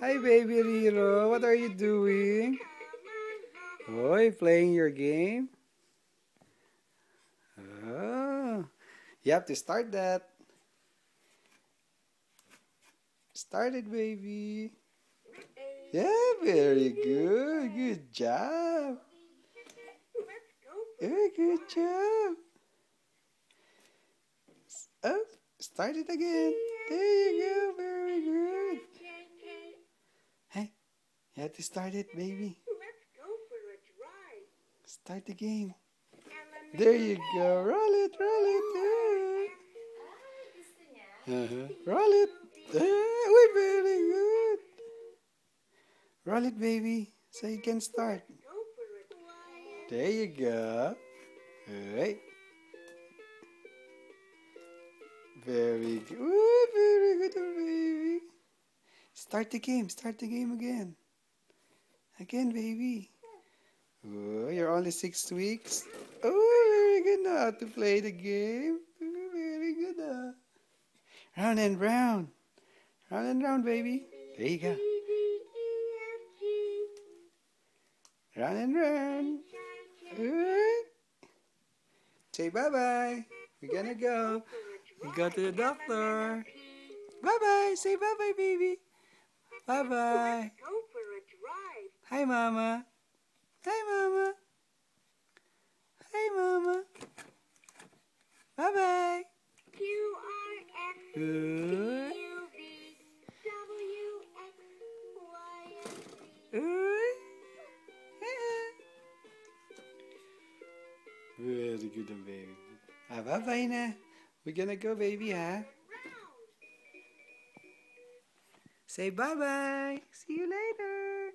Hi, baby Riro. What are you doing? Oh, you playing your game? Oh, you have to start that. Start it, baby. Yeah, very good. Good job. Very good job. Oh, start it again. There you go. Very good. Hey, you have to start it, baby. Start the game. There you go. Roll it, roll it. Roll it. Oh, very good. Roll it, baby, so you can start. There you go. Alright. Very good. Ooh, very good, baby. Start the game. Start the game again. Again, baby. Oh, you're only 6 weeks. Oh, very good now to play the game. Very good now. Round and round. Round and round, baby. There you go. Round and round. Alright. Say bye-bye. We're gonna go. We go to the doctor. Bye-bye. Say bye-bye, baby. Bye-bye. Hi, Mama. Hi, Mama. Hi, Mama. Bye-bye. Good. Very good, baby. Bye-bye na. We're gonna go, baby, huh? Say bye-bye. See you later.